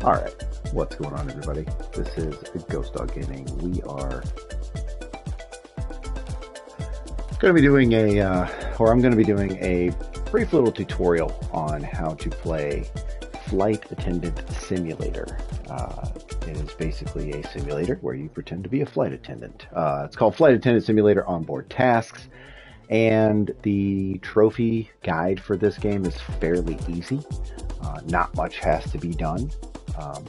Alright, what's going on everybody? This is Ghost Dog Gaming. We are going to be doing I'm going to be doing a brief little tutorial on how to play Flight Attendant Simulator. It is basically a simulator where you pretend to be a flight attendant. It's called Flight Attendant Simulator Onboard Tasks, and the trophy guide for this game is fairly easy. Not much has to be done.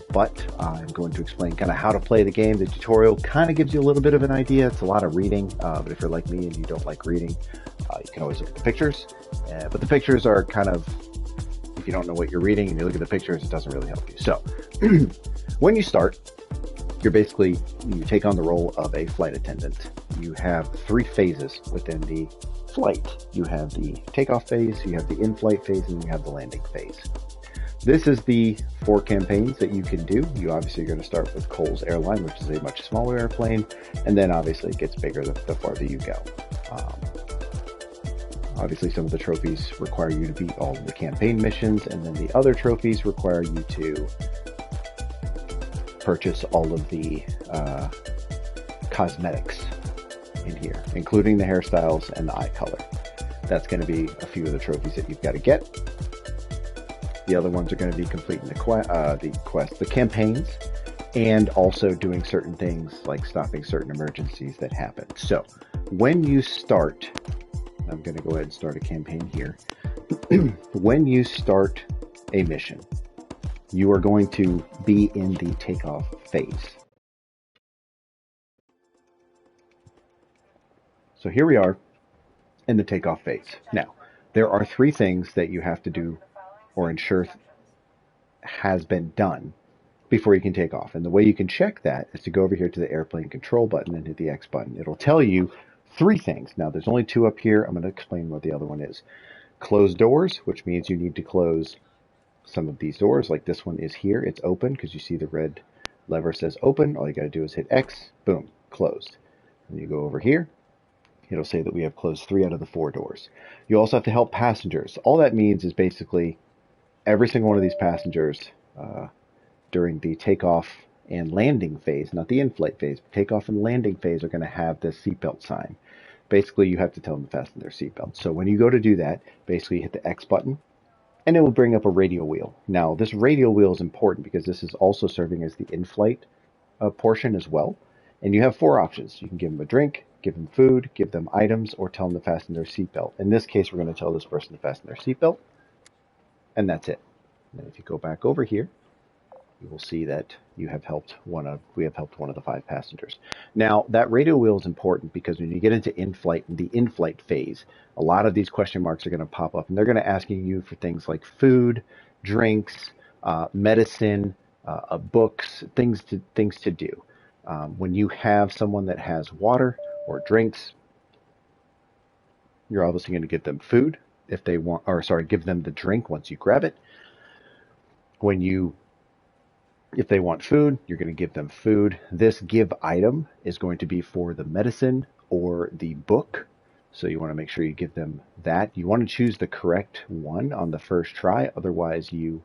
But I'm going to explain kind of how to play the game. The tutorial kind of gives you a little bit of an idea. It's a lot of reading, but if you're like me and you don't like reading, you can always look at the pictures. But the pictures are kind of, if you don't know what you're reading and you look at the pictures, it doesn't really help you. So when you start, you take on the role of a flight attendant. You have 3 phases within the flight. You have the takeoff phase, you have the in-flight phase, and you have the landing phase. This is the 4 campaigns that you can do. You obviously are going to start with Cole's Airline, which is a much smaller airplane, and then obviously it gets bigger the farther you go. Obviously some of the trophies require you to beat all of the campaign missions, and then the other trophies require you to purchase all of the cosmetics in here, including the hairstyles and the eye color. That's going to be a few of the trophies that you've got to get. The other ones are going to be completing the campaigns, and also doing certain things like stopping certain emergencies that happen. So when you start, I'm going to go ahead and start a campaign here. When you start a mission, you are going to be in the takeoff phase. So here we are in the takeoff phase. Now, there are 3 things that you have to do or ensure has been done before you can take off. And the way you can check that is to go over here to the airplane control button and hit the X button. It'll tell you 3 things. Now there's only 2 up here. I'm going to explain what the other one is. Close doors, which means you need to close some of these doors. Like this one is here. It's open because you see the red lever says open. All you got to do is hit X. Boom. Closed. And you go over here. It'll say that we have closed 3 out of the 4 doors. You also have to help passengers. All that means is basically every single one of these passengers during the takeoff and landing phase, not the in-flight phase, but takeoff and landing phase, are going to have this seatbelt sign. Basically, you have to tell them to fasten their seatbelt. So when you go to do that, basically you hit the X button, and it will bring up a radio wheel. Now, this radio wheel is important because this is also serving as the in-flight portion as well. And you have 4 options. You can give them a drink, give them food, give them items, or tell them to fasten their seatbelt. In this case, we're going to tell this person to fasten their seatbelt. And that's it. And if you go back over here, you will see that we have helped one of the 5 passengers. Now, that radio wheel is important because when you get into the in-flight phase, a lot of these question marks are going to pop up, and they're going to ask you for things like food, drinks, medicine, books, things to do. When you have someone that has water or drinks, you're obviously going to give them food. If they want, give them the drink once you grab it. If they want food, you're going to give them food. This give item is going to be for the medicine or the book. So you want to make sure you give them that. You want to choose the correct one on the first try. Otherwise, you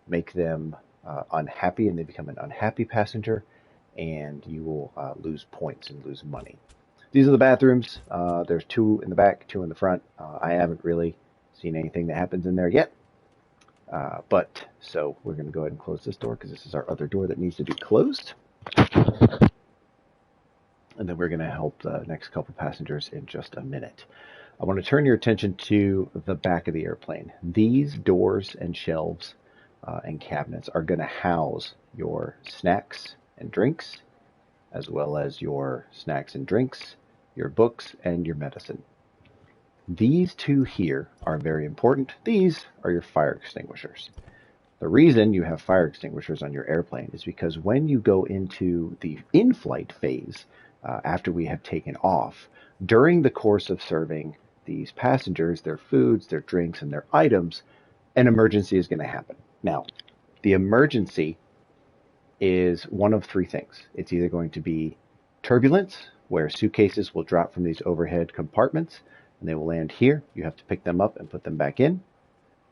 make them unhappy and they become an unhappy passenger, and you will lose points and lose money. These are the bathrooms. There's 2 in the back, 2 in the front. I haven't really seen anything that happens in there yet. So we're going to go ahead and close this door because this is our other door that needs to be closed. And then we're going to help the next couple passengers in just a minute. I want to turn your attention to the back of the airplane. These doors and shelves and cabinets are going to house your snacks and drinks, as well as your snacks and drinks, your books, and your medicine. These 2 here are very important. These are your fire extinguishers. The reason you have fire extinguishers on your airplane is because when you go into the in-flight phase, after we have taken off, during the course of serving these passengers their foods, their drinks, and their items, an emergency is going to happen. Now, the emergency is one of 3 things. It's either going to be turbulence, where suitcases will drop from these overhead compartments, and they will land here. You have to pick them up and put them back in.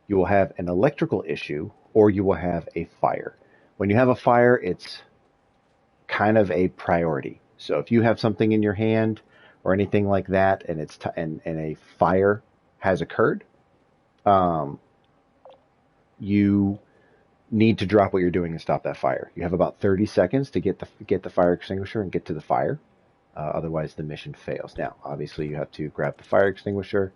You will have an electrical issue, or you will have a fire. When you have a fire, it's kind of a priority. So if you have something in your hand or anything like that, and and a fire has occurred, um, you need to drop what you're doing and stop that fire. You have about 30 seconds to get the fire extinguisher and get to the fire. Otherwise, the mission fails. Now, obviously, you have to grab the fire extinguisher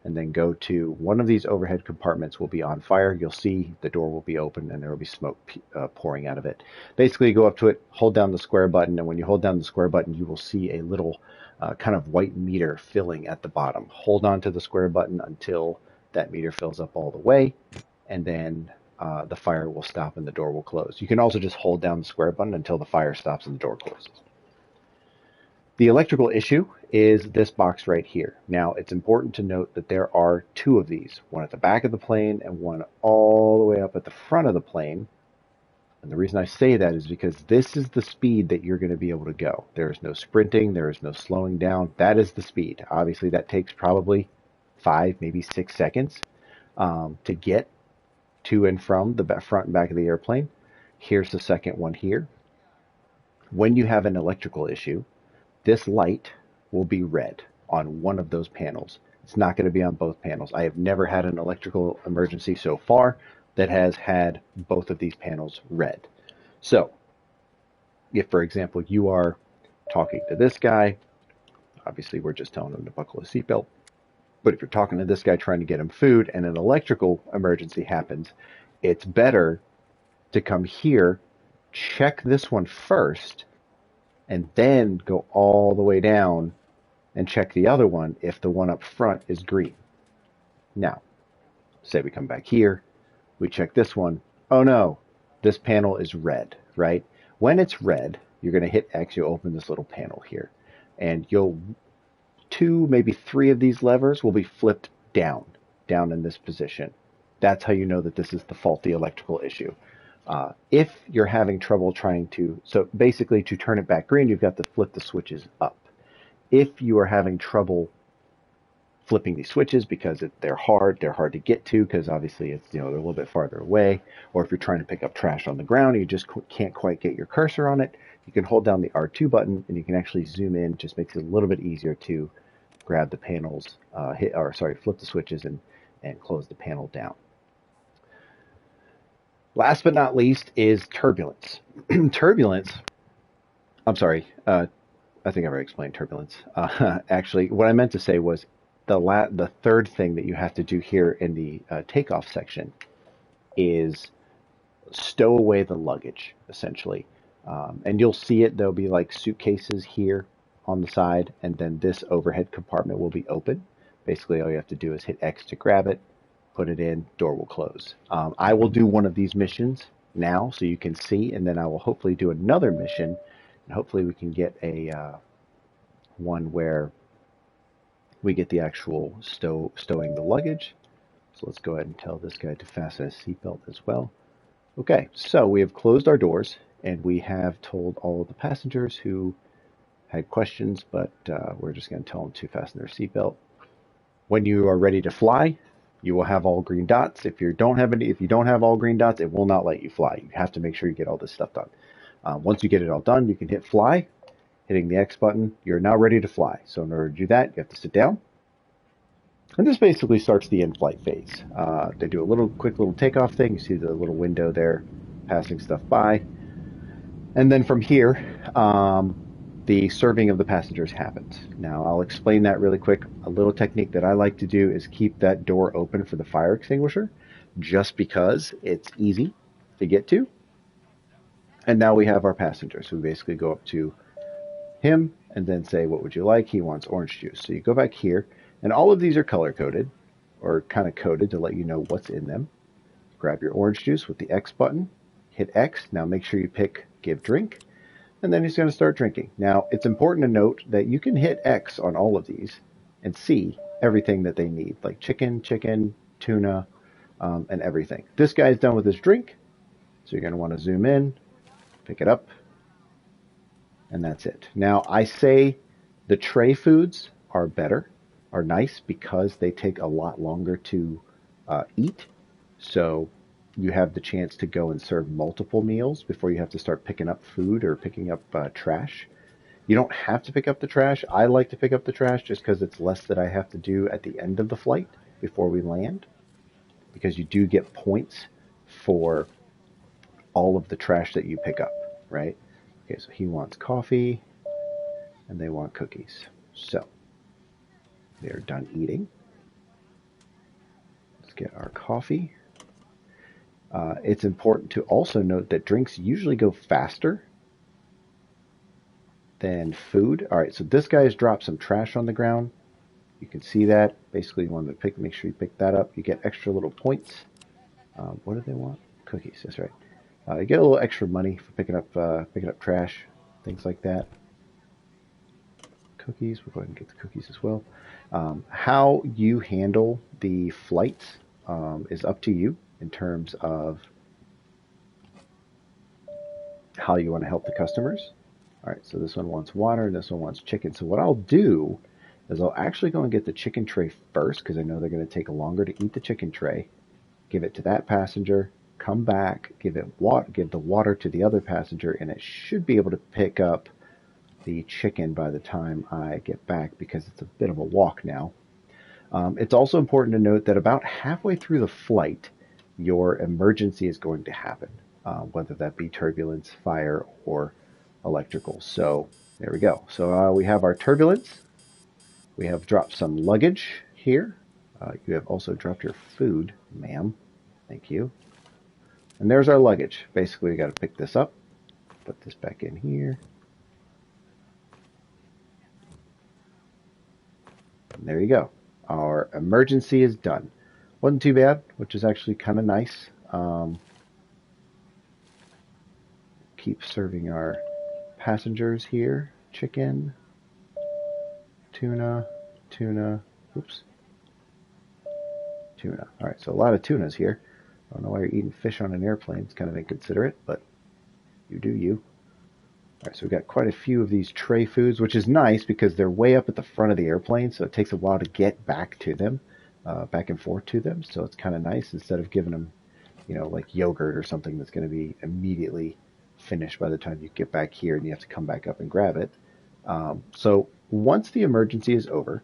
and then go to one of these overhead compartments will be on fire. You'll see the door will be open and there will be smoke pouring out of it. Basically, go up to it, hold down the square button, and when you hold down the square button, you will see a little kind of white meter filling at the bottom. Hold on to the square button until that meter fills up all the way, and then the fire will stop and the door will close. You can also just hold down the square button until the fire stops and the door closes. The electrical issue is this box right here. Now, it's important to note that there are two of these, one at the back of the plane and one all the way up at the front of the plane. And the reason I say that is because this is the speed that you're going to be able to go. There is no sprinting, there is no slowing down. That is the speed. Obviously, that takes probably 5, maybe 6 seconds to get to and from the front and back of the airplane. Here's the second one here. When you have an electrical issue, this light will be red on one of those panels. It's not going to be on both panels. I have never had an electrical emergency so far that has had both of these panels red. So, if, for example, you are talking to this guy, obviously we're just telling him to buckle his seatbelt, but if you're talking to this guy trying to get him food and an electrical emergency happens, it's better to come here, check this one first, and then go all the way down and check the other one if the one up front is green. Now, say we come back here, we check this one. Oh no, this panel is red, right? When it's red, you're going to hit X, you'll open this little panel here, and you'll 2, maybe 3 of these levers will be flipped down in this position. That's how you know that this is the faulty electrical issue. If you're having trouble so basically to turn it back green, you've got to flip the switches up. If you are having trouble flipping these switches because they're hard to get to, because obviously it's, they're a little bit farther away, or if you're trying to pick up trash on the ground and you just can't quite get your cursor on it, you can hold down the R2 button and you can actually zoom in. Just makes it a little bit easier to grab the panels, flip the switches and close the panel down. Last but not least is turbulence. Turbulence, I'm sorry, I think I've already explained turbulence. Actually, what I meant to say was the third thing that you have to do here in the takeoff section is stow away the luggage, essentially. And you'll see it, there'll be like suitcases here on the side, and then this overhead compartment will be open. Basically, all you have to do is hit X to grab it, put it in, door will close. I will do one of these missions now so you can see, and then I will hopefully do another mission, and hopefully we can get a one where we get the actual stowing the luggage. So let's go ahead and tell this guy to fasten his seatbelt as well. Okay, so we have closed our doors, and we have told all of the passengers who had questions, but we're just going to tell them to fasten their seatbelt. When you are ready to fly, you will have all green dots. If you don't have all green dots, it will not let you fly. You have to make sure you get all this stuff done. Once you get it all done, you can hit fly. Hitting the X button, you're now ready to fly. So in order to do that, you have to sit down. And this basically starts the in-flight phase. They do a quick little takeoff thing. You see the little window there, passing stuff by. And then from here, the serving of the passengers happens. Now, I'll explain that really quick. A little technique that I like to do is keep that door open for the fire extinguisher, just because it's easy to get to. And now we have our passengers. So we basically go up to him and then say, what would you like? He wants orange juice. So you go back here, and all of these are color-coded, or kind of coded to let you know what's in them. Grab your orange juice with the X button, hit X. Now make sure you pick give drink, and then he's going to start drinking. Now, it's important to note that you can hit X on all of these and see everything that they need, like chicken, tuna, and everything. This guy's done with his drink, so you're going to want to zoom in, pick it up, and that's it. Now, I say the tray foods are nice, because they take a lot longer to eat. So you have the chance to go and serve multiple meals before you have to start picking up food or picking up trash. You don't have to pick up the trash. I like to pick up the trash just because it's less that I have to do at the end of the flight before we land, because you do get points for all of the trash that you pick up, right? Okay, so he wants coffee and they want cookies. So they're done eating. Let's get our coffee. It's important to also note that drinks usually go faster than food. All right, so this guy's dropped some trash on the ground. You can see that. Basically, you want to make sure you pick that up. You get extra little points. What do they want? Cookies. That's right. You get a little extra money for picking up trash, things like that. Cookies. We'll go ahead and get the cookies as well. How you handle the flights is up to you in terms of how you want to help the customers. All right, so this one wants water and this one wants chicken. So what I'll do is I'll actually go and get the chicken tray first, because I know they're going to take longer to eat the chicken tray. Give it to that passenger, come back, give the water to the other passenger, and it should be able to pick up the chicken by the time I get back, because it's a bit of a walk now. It's also important to note that about halfway through the flight, your emergency is going to happen, whether that be turbulence, fire, or electrical. So there we go. So we have our turbulence. We have dropped some luggage here. You have also dropped your food, ma'am. Thank you. And there's our luggage. Basically, we got to pick this up, put this back in here. And there you go. Our emergency is done. Wasn't too bad, which is actually kind of nice. Keep serving our passengers here. Chicken, tuna, oops, tuna. All right, so a lot of tunas here. I don't know why you're eating fish on an airplane. It's kind of inconsiderate, but you do you. All right, so we've got quite a few of these tray foods, which is nice because they're way up at the front of the airplane, so it takes a while to get back to them, back and forth to them. So it's kind of nice instead of giving them, like yogurt or something that's going to be immediately finished by the time you get back here and you have to come back up and grab it. So once the emergency is over,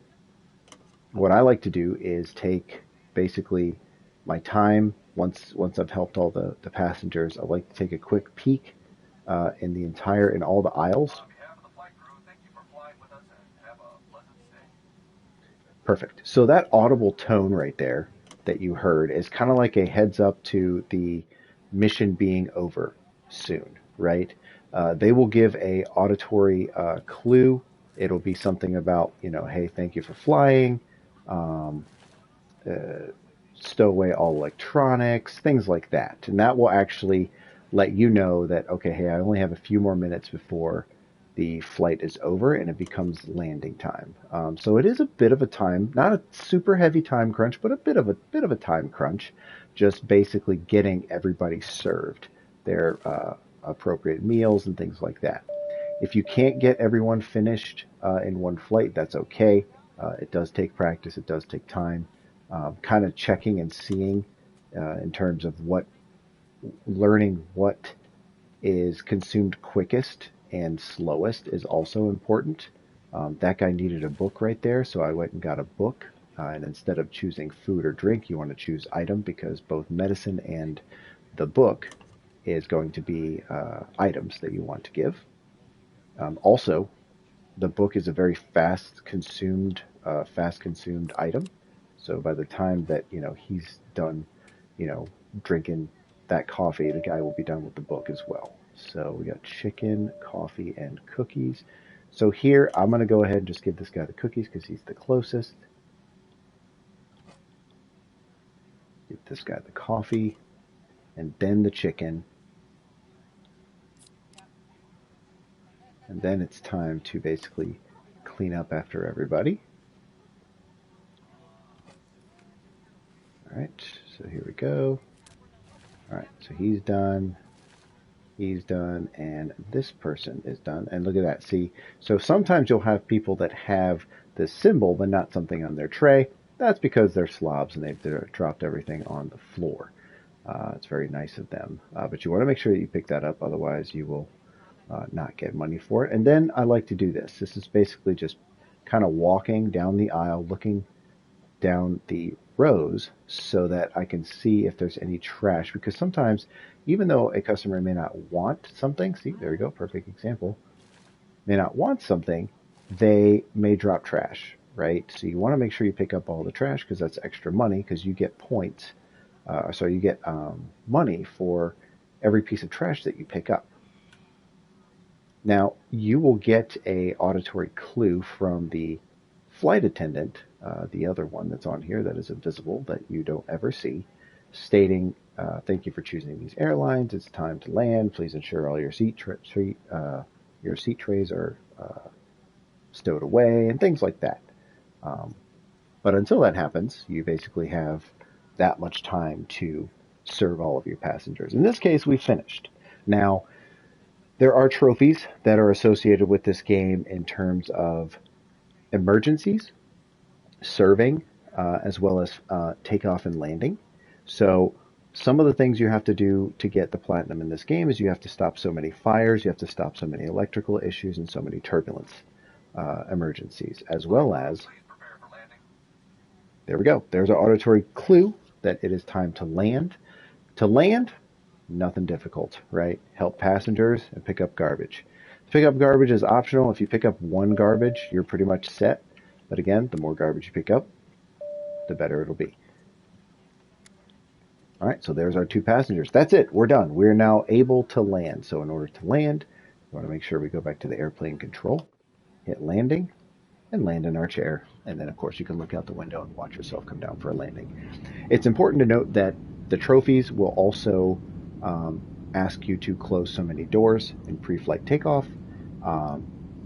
what I like to do is take basically my time. Once I've helped all the passengers, I like to take a quick peek in all the aisles. Perfect. So that audible tone right there that you heard is kind of like a heads up to the mission being over soon, right? They will give a auditory clue. It'll be something about, hey, thank you for flying. Stow away all electronics, things like that. And that will actually let you know that, okay, hey, I only have a few more minutes before the flight is over and it becomes landing time. So it is a bit of a time, not a super heavy time crunch, but a bit of a time crunch, just basically getting everybody served their appropriate meals and things like that. If you can't get everyone finished in one flight, that's okay. It does take practice. It does take time. Kind of checking and seeing in terms of learning what is consumed quickest and slowest is also important. That guy needed a book right there, so I went and got a book. And instead of choosing food or drink, you want to choose item, because both medicine and the book is going to be items that you want to give. Also, the book is a very fast consumed item. So by the time that he's done, drinking that coffee, the guy will be done with the book as well. So we got chicken, coffee, and cookies. So here I'm going to go ahead and just give this guy the cookies because he's the closest. Give this guy the coffee, and then the chicken. And then it's time to basically clean up after everybody. All right, so here we go. All right, so he's done, and this person is done. And look at that, see? So sometimes you'll have people that have this symbol, but not something on their tray. That's because they're slobs and they've dropped everything on the floor. It's very nice of them. But you want to make sure that you pick that up, otherwise you will not get money for it. And then I like to do this. This is basically just kind of walking down the aisle, looking down the rows so that I can see if there's any trash. Because sometimes, even though a customer may not want something, see, there we go, perfect example, may not want something, they may drop trash, right? So you want to make sure you pick up all the trash because that's extra money because you get points. So you get money for every piece of trash that you pick up. Now, you will get a auditory clue from the flight attendant, the other one that's on here that is invisible that you don't ever see, stating, thank you for choosing these airlines. It's time to land. Please ensure all your seat trays are stowed away and things like that. But until that happens, you basically have that much time to serve all of your passengers. In this case, we finished. Now, there are trophies that are associated with this game in terms of emergencies, serving, as well as takeoff and landing. So some of the things you have to do to get the platinum in this game is you have to stop so many fires, you have to stop so many electrical issues, and so many turbulence emergencies, as well as, there we go, there's our auditory clue that it is time to land. To land, nothing difficult, right? Help passengers and pick up garbage. Pick up garbage is optional. If you pick up one garbage, you're pretty much set. But again, the more garbage you pick up, the better it'll be. All right, so there's our 2 passengers. That's it. We're done. We're now able to land. So in order to land, we want to make sure we go back to the airplane control, hit landing, and land in our chair. And then, of course, you can look out the window and watch yourself come down for a landing. It's important to note that the trophies will also ask you to close so many doors in pre-flight takeoff,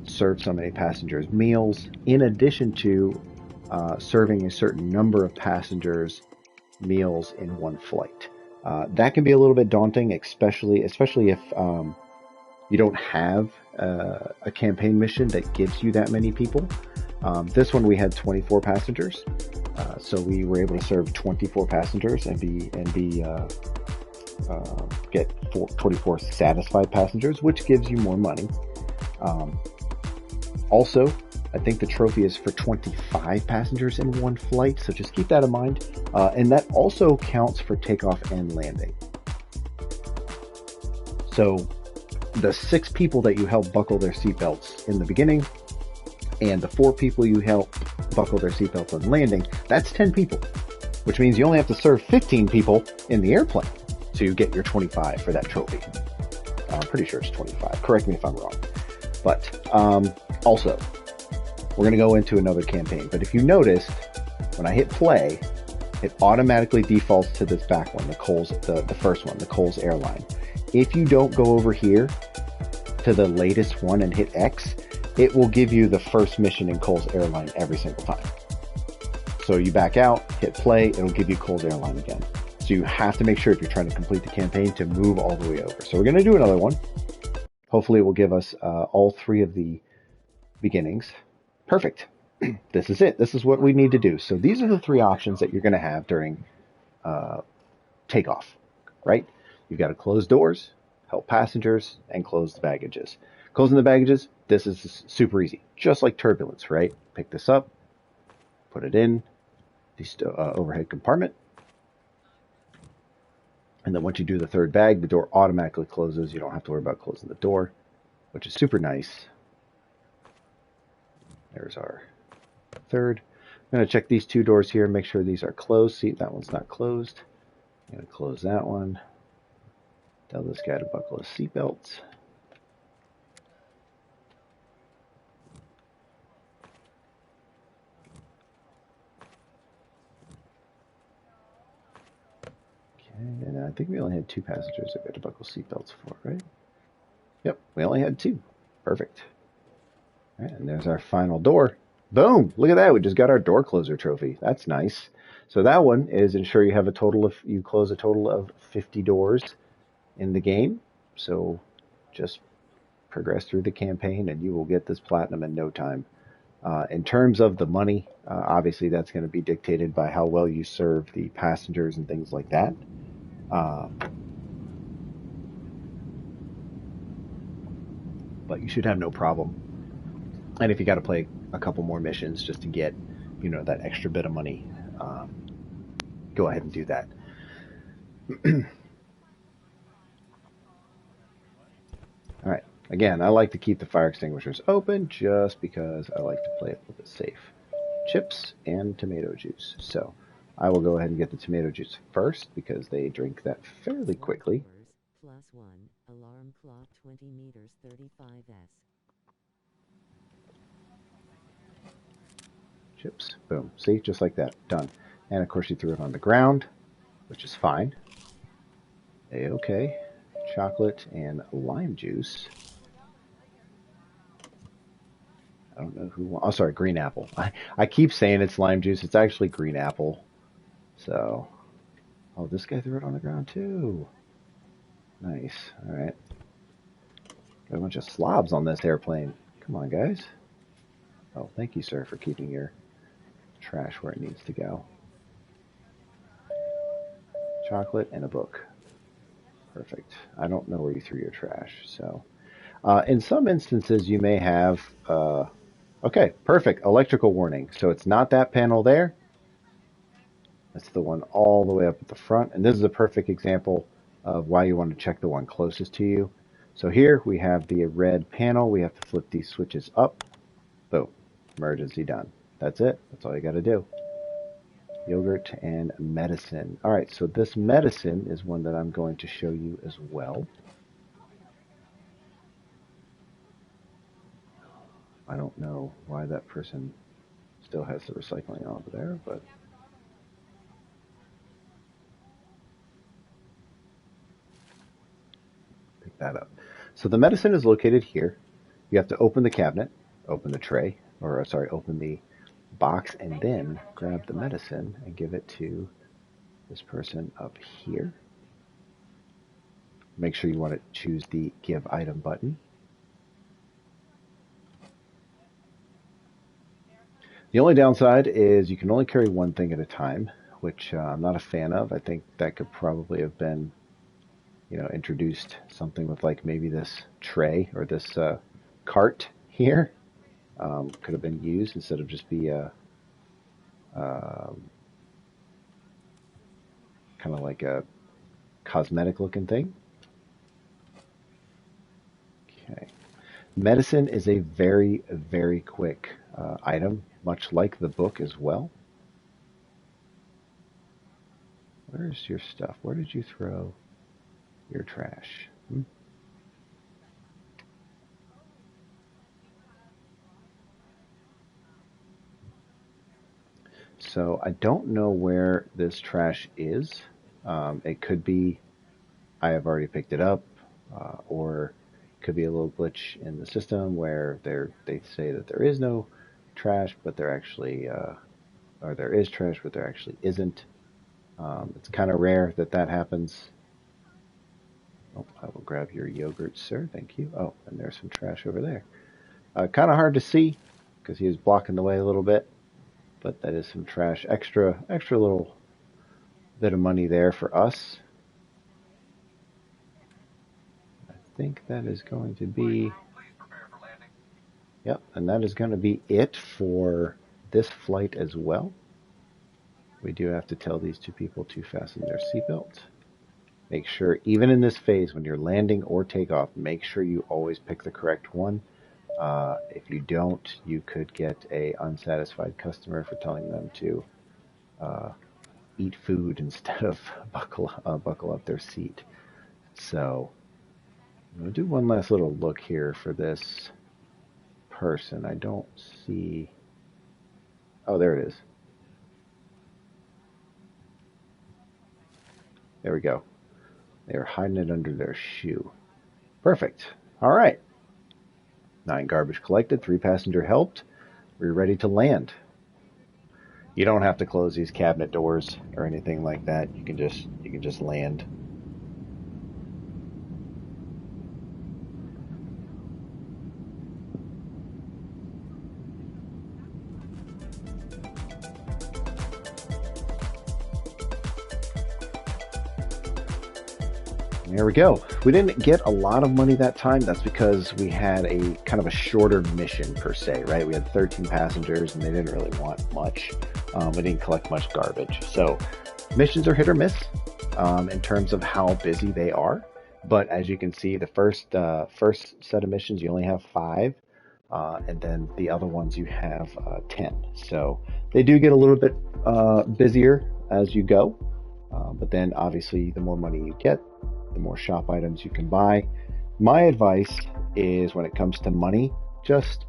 serve so many passengers meals, in addition to serving a certain number of passengers meals in one flight. That can be a little bit daunting, especially if you don't have a campaign mission that gives you that many people. This one we had 24 passengers, so we were able to serve 24 passengers and get 24 satisfied passengers, which gives you more money. Also, I think the trophy is for 25 passengers in one flight, so just keep that in mind. And that also counts for takeoff and landing. So the 6 people that you help buckle their seatbelts in the beginning, and the 4 people you help buckle their seatbelts on landing, that's 10 people, which means you only have to serve 15 people in the airplane to get your 25 for that trophy. I'm pretty sure it's 25. Correct me if I'm wrong. But also, we're going to go into another campaign. But if you noticed, when I hit play, it automatically defaults to this back one, the first one, the Coles Airline. If you don't go over here to the latest one and hit X, it will give you the first mission in Coles Airline every single time. So you back out, hit play, it'll give you Coles Airline again. So you have to make sure if you're trying to complete the campaign to move all the way over. So we're going to do another one. Hopefully it will give us all 3 of the beginnings. Perfect. This is it. This is what we need to do. So these are the 3 options that you're going to have during takeoff, right? You've got to close doors, help passengers, and close the baggages. Closing the baggages, this is super easy. Just like turbulence, right? Pick this up, put it in the overhead compartment. And then once you do the 3rd bag, the door automatically closes. You don't have to worry about closing the door, which is super nice. There's our 3rd. I'm going to check these 2 doors here, make sure these are closed. See, that one's not closed. I'm going to close that one. Tell this guy to buckle his seatbelt. Okay, and I think we only had 2 passengers that we had to buckle seatbelts for, right? Yep, we only had 2. Perfect. All right, and there's our final door. Boom! Look at that. We just got our door closer trophy. That's nice. So that one is ensure you have you close a total of 50 doors in the game. So just progress through the campaign and you will get this platinum in no time. In terms of the money, obviously that's going to be dictated by how well you serve the passengers and things like that. But you should have no problem. And if you got to play a couple more missions just to get, that extra bit of money, go ahead and do that. All right. Again, I like to keep the fire extinguishers open just because I like to play it a little bit safe. Chips and tomato juice. So I will go ahead and get the tomato juice first because they drink that fairly quickly. +1, alarm clock 20 meters 35s. Chips. Boom. See? Just like that. Done. And of course you threw it on the ground, which is fine. A-okay. Chocolate and lime juice. I don't know who. Oh, sorry, green apple. I keep saying it's lime juice. It's actually green apple. So, oh, this guy threw it on the ground too. Nice. All right. Got a bunch of slobs on this airplane. Come on, guys. Oh, thank you, sir, for keeping your trash where it needs to go. Chocolate and a book. Perfect. I don't know where you threw your trash, so. In some instances, you may have. Okay, perfect. Electrical warning. So it's not that panel there. That's the one all the way up at the front. And this is a perfect example of why you want to check the one closest to you. So here we have the red panel. We have to flip these switches up. Boom. Emergency done. That's it. That's all you got to do. Yogurt and medicine. All right, so this medicine is one that I'm going to show you as well. I don't know why that person still has the recycling over there, but pick that up. So the medicine is located here. You have to open the cabinet, open the tray, or sorry, open the box, and then grab the medicine and give it to this person up here. Make sure you want to choose the Give Item button. The only downside is you can only carry one thing at a time, which I'm not a fan of. I think that could probably have been, introduced something with like maybe this tray or this cart here could have been used instead of just be a kind of like a cosmetic looking thing. Okay. Medicine is a very, very quick item, much like the book as well. Where's your stuff? Where did you throw your trash? So I don't know where this trash is. It could be I have already picked it up, or it could be a little glitch in the system where they say that there is no trash, but there actually, or there is trash, but there actually isn't. It's kind of rare that that happens. Oh, I will grab your yogurt, sir. Thank you. Oh, and there's some trash over there. Kind of hard to see because he was blocking the way a little bit, but that is some trash. Extra little bit of money there for us. I think that is going to be. Yep, and that is going to be it for this flight as well. We do have to tell these two people to fasten their seatbelt. Make sure, even in this phase, when you're landing or takeoff, make sure you always pick the correct one. If you don't, you could get a unsatisfied customer for telling them to eat food instead of buckle up their seat. So I'm going to do one last little look here for this person. I don't see. Oh, there it is. There we go. They are hiding it under their shoe. Perfect. All right. 9 garbage collected, 3 passenger helped. We're ready to land. You don't have to close these cabinet doors or anything like that. You can just land. There we go. We didn't get a lot of money that time. That's because we had a kind of a shorter mission per se, right? We had 13 passengers and they didn't really want much. We didn't collect much garbage. So missions are hit or miss in terms of how busy they are. But as you can see, the first set of missions, you only have 5. And then the other ones you have 10. So they do get a little bit busier as you go. But then obviously the more money you get, the more shop items you can buy. My advice is when it comes to money, just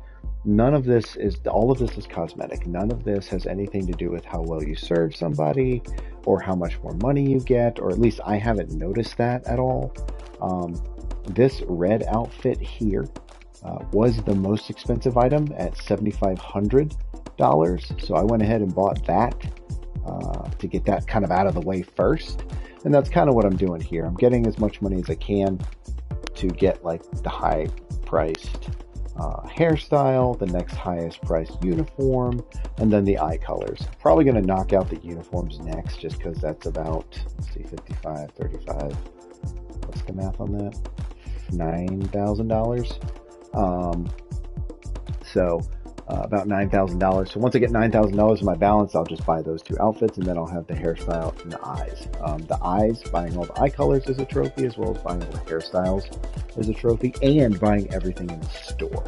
all of this is cosmetic. None of this has anything to do with how well you serve somebody or how much more money you get, or at least I haven't noticed that at all. This red outfit here was the most expensive item at $7,500. So I went ahead and bought that to get that kind of out of the way first. And that's kind of what I'm doing here. I'm getting as much money as I can to get like the high priced hairstyle, the next highest priced uniform, and then the eye colors. Probably going to knock out the uniforms next just because that's about, let's see, 55, 35. What's the math on that? $9,000. So about $9,000. So once I get $9,000 in my balance, I'll just buy those 2 outfits, and then I'll have the hairstyle and the eyes. The eyes, buying all the eye colors is a trophy, as well as buying all the hairstyles is a trophy, and buying everything in the store.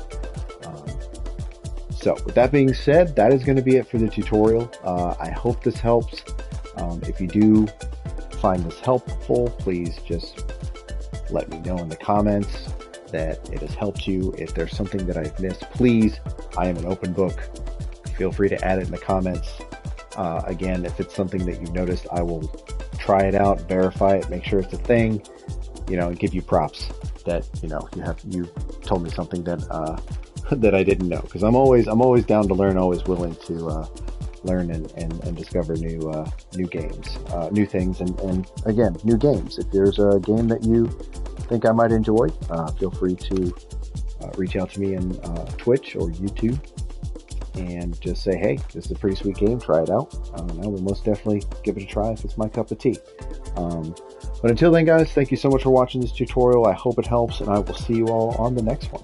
So with that being said, that is going to be it for the tutorial. I hope this helps. If you do find this helpful, please just let me know in the comments that it has helped you. If there's something that I've missed, please, I am an open book. Feel free to add it in the comments. Again, if it's something that you've noticed, I will try it out, verify it, make sure it's a thing, and give you props that, you told me something that, that I didn't know. Cause I'm always down to learn, always willing to, learn and discover new games, new things, and again, new games. If there's a game that you think I might enjoy, feel free to reach out to me on Twitch or YouTube and just say, hey, this is a pretty sweet game, try it out. I will most definitely give it a try if it's my cup of tea. But until then, guys, thank you so much for watching this tutorial. I hope it helps, and I will see you all on the next one.